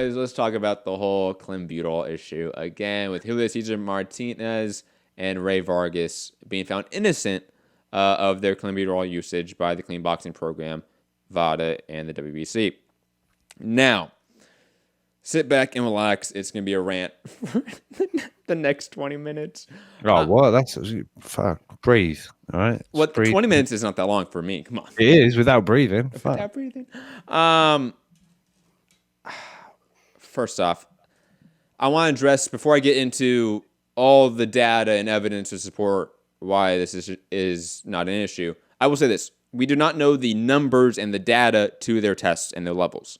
anyways, let's talk about the whole Clenbuterol issue again with Vargas Martinez and Ray Vargas being found innocent of their Clenbuterol usage by the clean boxing program, VADA, and the WBC. Now, sit back and relax. It's going to be a rant for the next 20 minutes. Oh, what? That's fuck. Breathe. All right. What? 20 minutes is not that long for me. Come on. It is without breathing. Without breathing. First off, I want to address, before I get into all the data and evidence to support why this is not an issue, I will say this. We do not know the numbers and the data to their tests and their levels.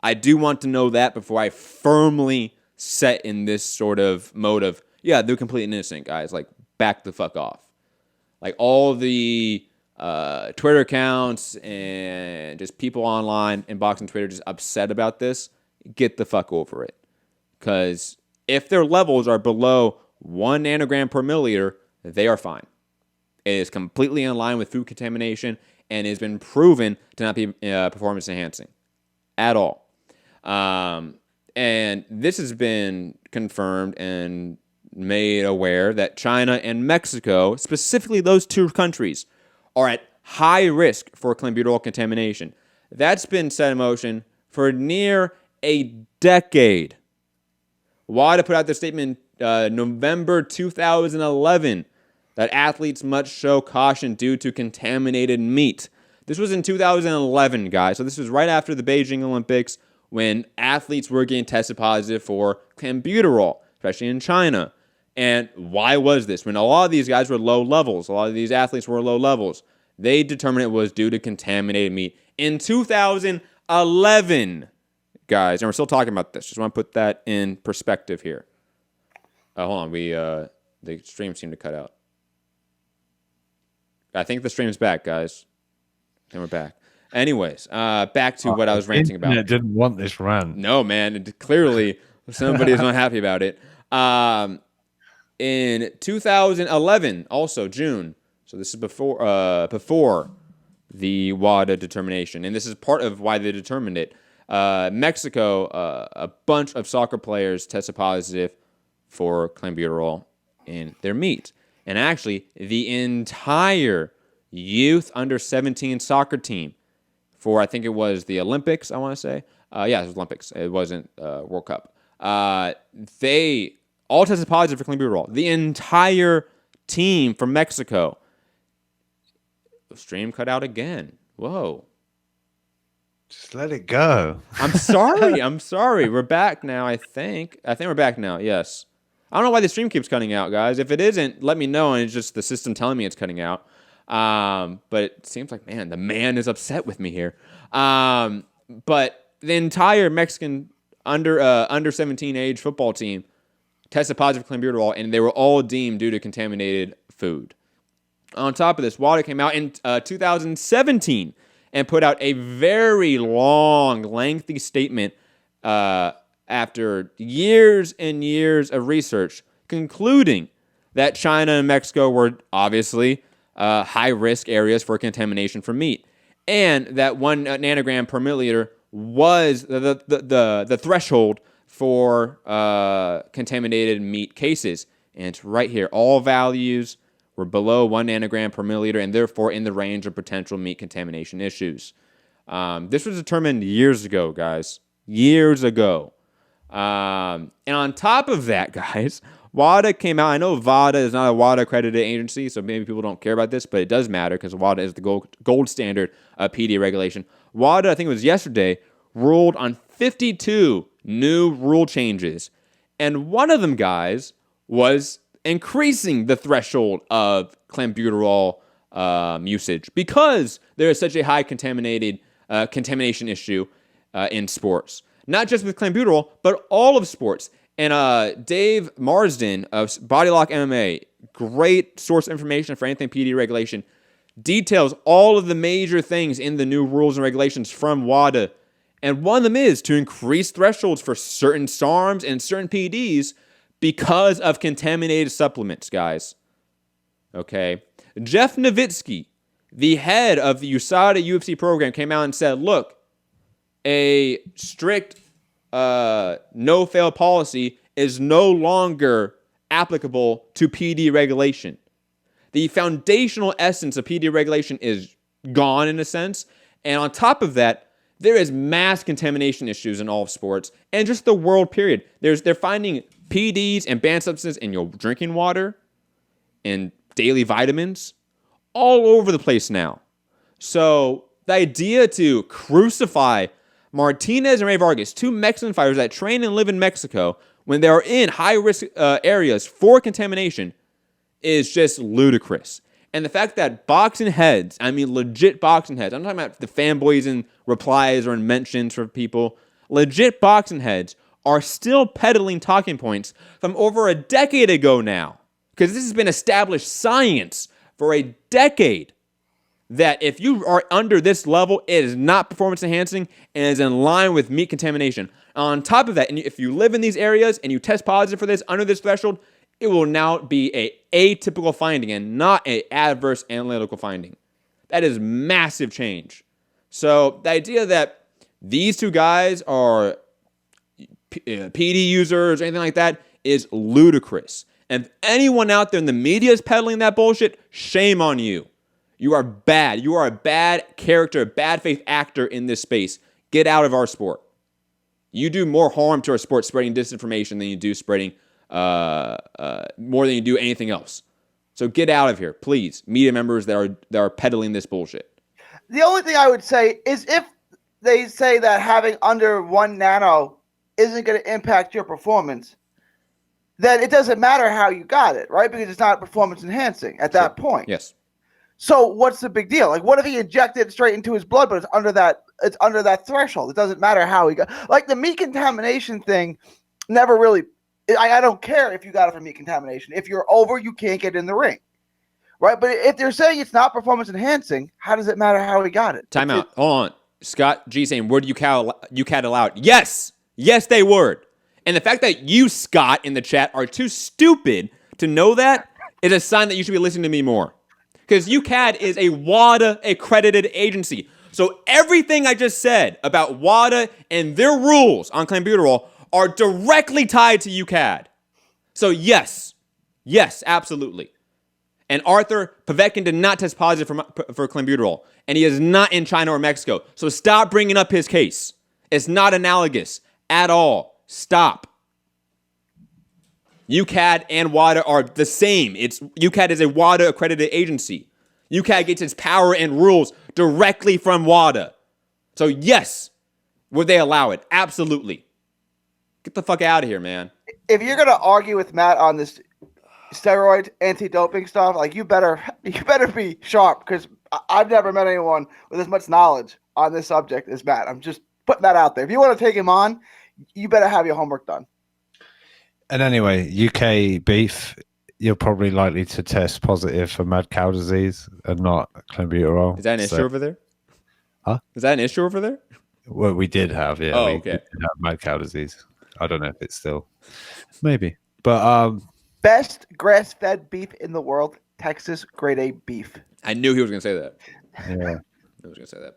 I do want to know that before I firmly set in this sort of mode of, yeah, they're completely innocent, guys. Like, back the fuck off. Like, all the Twitter accounts and just people online and boxing Twitter just upset about this, get the fuck over it. Because if their levels are below 1 nanogram per milliliter, they are fine. It is completely in line with food contamination and has been proven to not be performance enhancing at all. And this has been confirmed and made aware that China and Mexico, specifically those two countries, are at high risk for clenbuterol contamination. That's been set in motion for near a decade. WADA put out their statement November 2011 that athletes must show caution due to contaminated meat. This was in 2011, guys. So this was right after the Beijing Olympics when athletes were getting tested positive for clenbuterol, especially in China. And why was this? When a lot of these guys were low levels, a lot of these athletes were low levels, they determined it was due to contaminated meat in 2011, guys. And we're still talking about this. Just want to put that in perspective here. Hold on. The stream seemed to cut out. I think the stream's back, guys. And we're back. Anyways, back to what I was ranting about. Internet didn't want this rant. No, man. Clearly, somebody is not happy about it. In 2011, also June, so this is before the WADA determination, and this is part of why they determined it. Mexico, a bunch of soccer players tested positive for clenbuterol in their meat. And actually, the entire youth under 17 soccer team for, I think it was the Olympics, I want to say. Yeah, it was Olympics. It wasn't World Cup. They all tested positive for clenbuterol. The entire team from Mexico. The stream cut out again. Whoa. Just let it go. I'm sorry. We're back now, I think. I think we're back now, yes. I don't know why the stream keeps cutting out, guys. If it isn't, let me know, and it's just the system telling me it's cutting out. But it seems like, man, the man is upset with me here. But the entire Mexican under 17 age football team tested positive for clenbuterol, and they were all deemed due to contaminated food. On top of this, WADA came out in 2017 and put out a very long, lengthy statement after years and years of research, concluding that China and Mexico were obviously high-risk areas for contamination from meat, and that 1 nanogram per milliliter was the threshold for contaminated meat cases. And it's right here. All values were below 1 nanogram per milliliter and therefore in the range of potential meat contamination issues. This was determined years ago, guys. Years ago. And on top of that, guys, WADA came out. I know VADA is not a WADA-accredited agency, so maybe people don't care about this, but it does matter because WADA is the gold standard of PED regulation. WADA, I think it was yesterday, ruled on 52 new rule changes. And one of them, guys, was increasing the threshold of clenbuterol usage because there is such a high contamination issue in sports. Not just with clenbuterol, but all of sports. And Dave Marsden of Bodylock MMA, great source of information for anything PED regulation, details all of the major things in the new rules and regulations from WADA. And one of them is to increase thresholds for certain SARMs and certain PEDs because of contaminated supplements, guys. Okay. Jeff Nowitzki, the head of the USADA UFC program, came out and said, look, a strict no-fail policy is no longer applicable to PD regulation. The foundational essence of PD regulation is gone in a sense. And on top of that, there is mass contamination issues in all of sports and just the world period. They're finding PEDs and banned substances in your drinking water and daily vitamins all over the place now. So the idea to crucify Martinez and Ray Vargas, two Mexican fighters that train and live in Mexico when they are in high-risk areas for contamination, is just ludicrous. And the fact that boxing heads, I mean legit boxing heads, I'm not talking about the fanboys in replies or in mentions for people, legit boxing heads are still peddling talking points from over a decade ago now. Because this has been established science for a decade that if you are under this level, it is not performance enhancing and is in line with meat contamination. On top of that, and if you live in these areas and you test positive for this under this threshold, it will now be a atypical finding and not an adverse analytical finding. That is massive change. So the idea that these two guys are PD users or anything like that is ludicrous. And if anyone out there in the media is peddling that bullshit, shame on you. You are bad. You are a bad character, bad faith actor in this space. Get out of our sport. You do more harm to our sport spreading disinformation than you do spreading more than you do anything else. So get out of here, please. Media members that are peddling this bullshit. The only thing I would say is if they say that having under 1 nano isn't going to impact your performance, then it doesn't matter how you got it, right? Because it's not performance enhancing at that point. Yes. So what's the big deal? Like, what if he injected it straight into his blood, but it's under that threshold? It doesn't matter how he got. Like the meat contamination thing, never really. I don't care if you got it from meat contamination. If you're over, you can't get in the ring, right? But if they're saying it's not performance enhancing, how does it matter how he got it? Time out. Hold on. Scott G saying, "Word UCAD allowed?" Yes, they would. And the fact that you, Scott, in the chat are too stupid to know that is a sign that you should be listening to me more. Because UCAD is a WADA accredited agency. So everything I just said about WADA and their rules on Clenbuterol are directly tied to UCAD. So yes, absolutely. And Arthur Povetkin did not test positive for Clenbuterol. And he is not in China or Mexico. So stop bringing up his case. It's not analogous at all. Stop. UCAD and WADA are the same. UCAD is a WADA accredited agency. UCAD gets its power and rules directly from WADA. So yes, would they allow it? Absolutely. Get the fuck out of here, man. If you're gonna argue with Matt on this steroid anti-doping stuff, like you better be sharp, because I've never met anyone with as much knowledge on this subject as Matt. I'm just putting that out there. If you want to take him on, you better have your homework done. And anyway, UK beef, you're probably likely to test positive for mad cow disease and not Clenbuterol. Is that an issue over there? Huh? Is that an issue over there? Well, we did have, yeah. Oh, we okay. did have mad cow disease. I don't know if it's still, maybe. But best grass-fed beef in the world, Texas grade A beef. I knew he was going to say that. yeah. I was going to say that.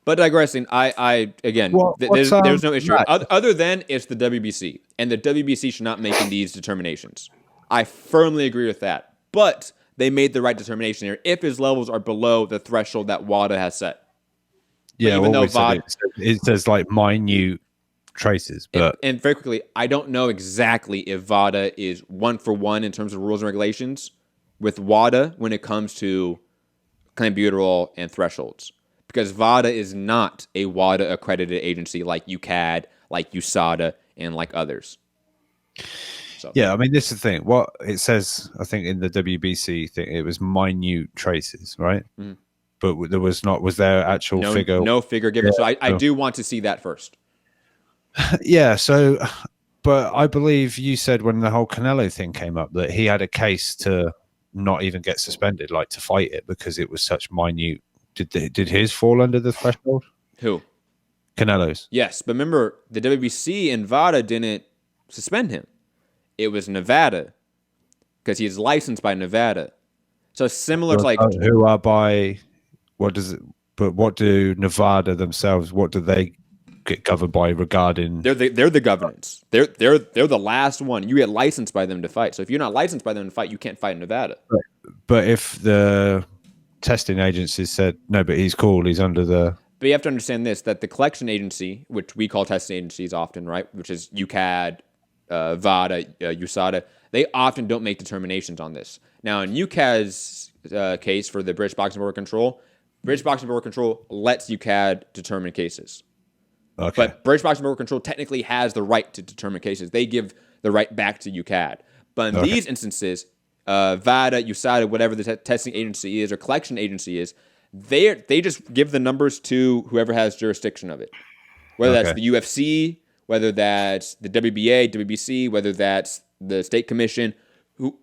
But digressing, again, there's no issue. Other than it's the WBC, and the WBC should not make these determinations. I firmly agree with that. But they made the right determination here if his levels are below the threshold that WADA has set. Yeah, even though VADA, it says like minute traces. But and very quickly, I don't know exactly if VADA is 1-for-1 in terms of rules and regulations with WADA when it comes to Clenbuterol and thresholds. Because VADA is not a WADA accredited agency like UCAD, like USADA, and like others. So. Yeah, I mean, this is the thing. What it says, I think, in the WBC thing, it was minute traces, right? Mm-hmm. But there was not. Was there actual figure? No figure given. Yeah, so I do want to see that first. Yeah. So, but I believe you said when the whole Canelo thing came up that he had a case to not even get suspended, like to fight it because it was such minute. Did his fall under the threshold? Who? Canelo's. Yes, but remember, the WBC and VADA didn't suspend him. It was Nevada because he's licensed by Nevada. So similar to like who are by what does it? But what do Nevada themselves? What do they get governed by regarding. They're the governance. They're the last one. You get licensed by them to fight. So if you're not licensed by them to fight, you can't fight in Nevada. But if the testing agency said no, but he's cool, he's under the. But you have to understand this: that the collection agency, which we call testing agencies often, right, which is UCAD, VADA, USADA, they often don't make determinations on this. Now, in UCAD's case for the British Boxing Board of Control, British Boxing Board of Control lets UCAD determine cases. Okay. But British Boxing Board of Control technically has the right to determine cases. They give the right back to UCAD. But in these instances, VADA, USADA, whatever the testing agency is or collection agency is, they just give the numbers to whoever has jurisdiction of it. Whether that's the UFC, whether that's the WBA, WBC, whether that's the state commission,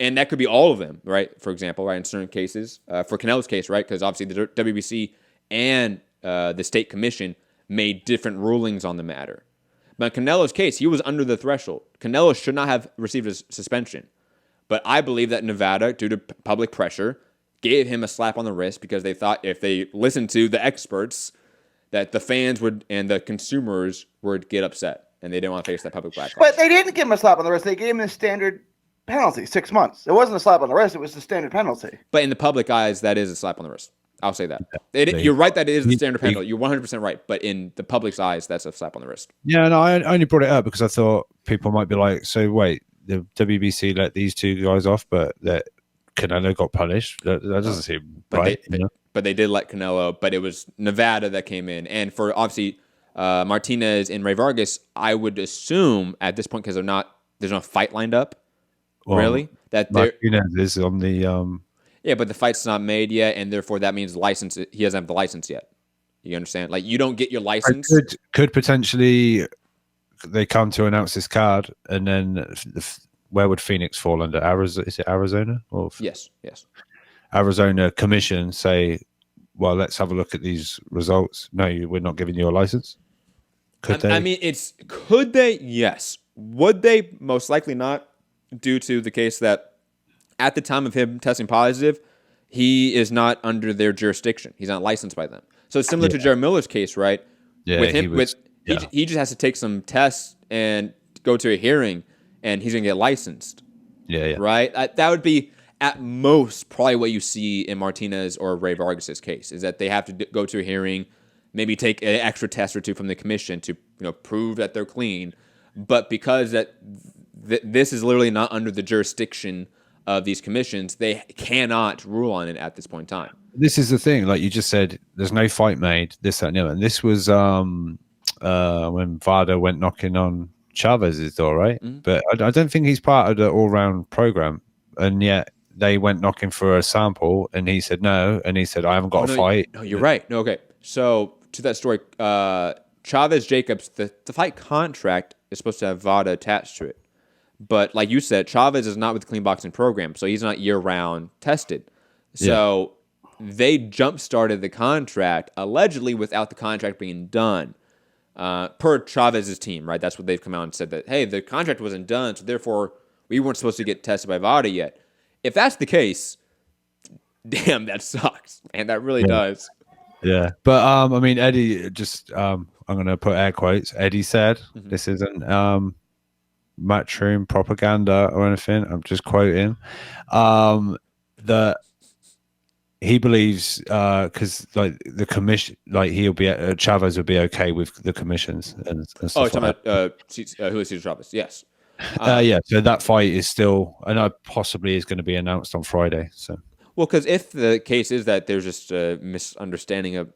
and that could be all of them, right? For example, right, in certain cases, for Canelo's case, right, because obviously the WBC and the state commission made different rulings on the matter. But in Canelo's case, he was under the threshold. Canelo should not have received a suspension. But I believe that Nevada, due to public pressure, gave him a slap on the wrist because they thought if they listened to the experts, that the fans would and the consumers would get upset, and they didn't want to face that public backlash. But they didn't give him a slap on the wrist. They gave him the standard penalty, 6 months. It wasn't a slap on the wrist. It was the standard penalty. But in the public eyes, that is a slap on the wrist. I'll say that. You're right that it is the standard penalty. You're 100% right. But in the public's eyes, that's a slap on the wrist. Yeah, no, I only brought it up because I thought people might be like, so wait, the WBC let these two guys off, but that Canelo got punished. That doesn't seem right. But they did let Canelo, but it was Nevada that came in. And for obviously Martinez and Ray Vargas, I would assume at this point, because there's no fight lined up, really, that Martinez is on the yeah, but the fight's not made yet, and therefore that means license. He doesn't have the license yet. You understand? Like, you don't get your license. Could potentially they come to announce this card, and then where would Phoenix fall under? Arizona? Is it Arizona? Or yes. Arizona Commission say, well, let's have a look at these results. No, we're not giving you a license. Could they? I mean, could they? Yes. Would they? Most likely not, due to the case that at the time of him testing positive, he is not under their jurisdiction. He's not licensed by them. So it's similar to Jared Miller's case, right? Yeah, with him, he just has to take some tests and go to a hearing, and he's gonna get licensed. Yeah. Right. That would be at most probably what you see in Martinez or Ray Vargas's case, is that they have to go to a hearing, maybe take an extra test or two from the commission to prove that they're clean. But because this is literally not under the jurisdiction of these commissions, they cannot rule on it at this point in time. This is the thing, like you just said, there's no fight made, this, that, and the other. And this was when VADA went knocking on Chavez's door, right? Mm-hmm. But I don't think he's part of the all-round program. And yet they went knocking for a sample, and he said no, and he said, I haven't got a fight. No, you're right. No, okay. So to that story, Chavez-Jacobs, the fight contract is supposed to have VADA attached to it. But like you said, Chavez is not with the clean boxing program, so he's not year-round tested. So they jump-started the contract, allegedly without the contract being done, per Chavez's team, right? That's what they've come out and said, that, hey, the contract wasn't done, so therefore we weren't supposed to get tested by VADA yet. If that's the case, damn, that sucks, man. That really does. Yeah. But, I mean, Eddie, just I'm going to put air quotes. Eddie said, this isn't matchroom propaganda or anything, I'm just quoting, that he believes because like the commission, like he'll be Chavez would be okay with the commissions and stuff. Oh, talking about who is Cesar Chavez? Yes. So that fight is still, and possibly is going to be announced on Friday. So well, because if the case is that there's just a misunderstanding of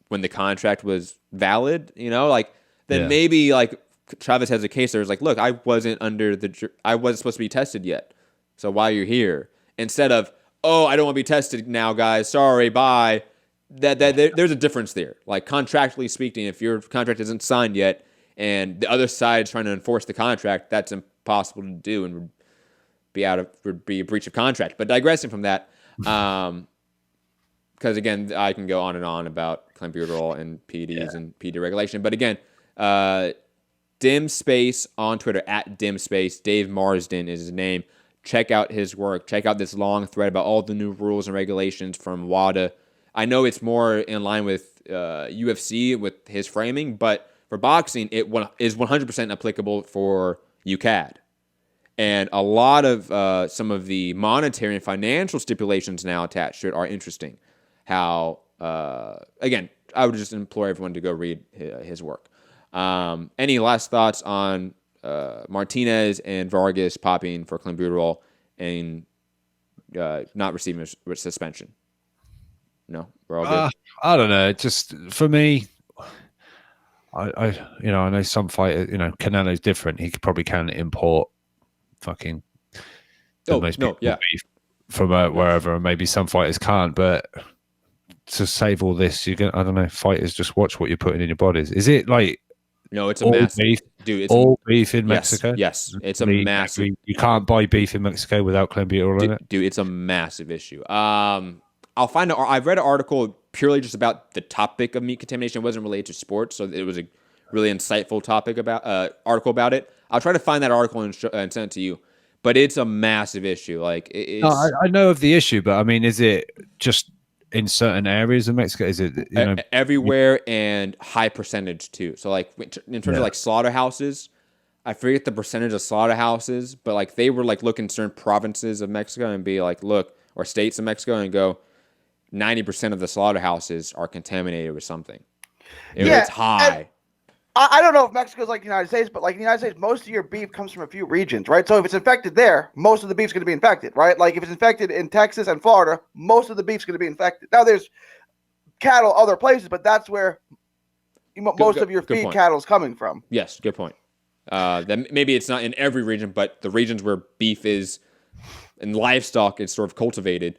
when the contract was valid, then maybe like Chavez has a case there's like, look, I wasn't supposed to be tested yet, so why are you here? Instead of, oh, I don't want to be tested now, guys, sorry, bye. There's a difference there. Like, contractually speaking, if your contract isn't signed yet and the other side is trying to enforce the contract, that's impossible to do and would be a breach of contract. But digressing from that, because again, I can go on and on about Clenbuterol and PEDs and PED regulation. But again, Dim Space on Twitter, at Dim Space, Dave Marsden is his name. Check out his work. Check out this long thread about all the new rules and regulations from WADA. I know it's more in line with UFC with his framing, but For boxing, is 100% applicable for UCAD. And a lot of some of the monetary and financial stipulations now attached to it are interesting. How, again, I would just implore everyone to go read his work. Any last thoughts on Martinez and Vargas popping for Clenbuterol and not receiving a suspension? No, we're all good. I don't know. Just for me, I know some fighters. Canelo's different. He probably can import fucking beef from wherever, and maybe some fighters can't. But to save all this, I don't know. Fighters, just watch what you're putting in your bodies. Is it like? No, it's a massive beef, dude. It's all beef in Mexico. Yes, it's a massive. You can't buy beef in Mexico without Clenbuterol in it. Dude, it's a massive issue. I'll find. I've read an article purely just about the topic of meat contamination. It wasn't related to sports, so it was a really insightful topic about article about it. I'll try to find that article and send it to you. But it's a massive issue. Like I know of the issue, but I mean, is it just in certain areas of Mexico? Is it everywhere and high percentage too? So like in terms of like slaughterhouses, I forget the percentage of slaughterhouses, but like they were like looking at certain provinces of Mexico and be like, look, or states of Mexico and go, 90% of the slaughterhouses are contaminated with something. It's high. I don't know if Mexico's like the United States, but like in the United States, most of your beef comes from a few regions, right? So if it's infected there, most of the beef's going to be infected, right? Like if it's infected in Texas and Florida, most of the beef's going to be infected. Now there's cattle other places, but that's where most of your feed cattle is coming from. Yes, good point. Then maybe it's not in every region, but the regions where beef is and livestock is sort of cultivated,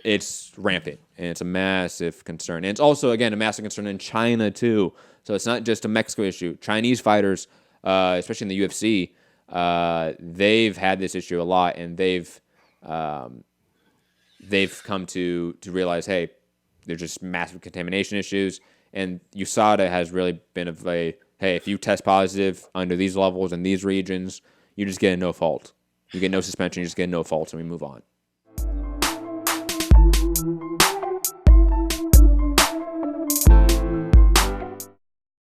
it's rampant, and it's a massive concern. And it's also, again, a massive concern in China, too. So it's not just a Mexico issue. Chinese fighters, especially in the UFC, they've had this issue a lot, and they've come to realize, hey, there's just massive contamination issues. And USADA has really been hey, if you test positive under these levels in these regions, you just get a no fault. You get no suspension, you just get a no fault, and we move on.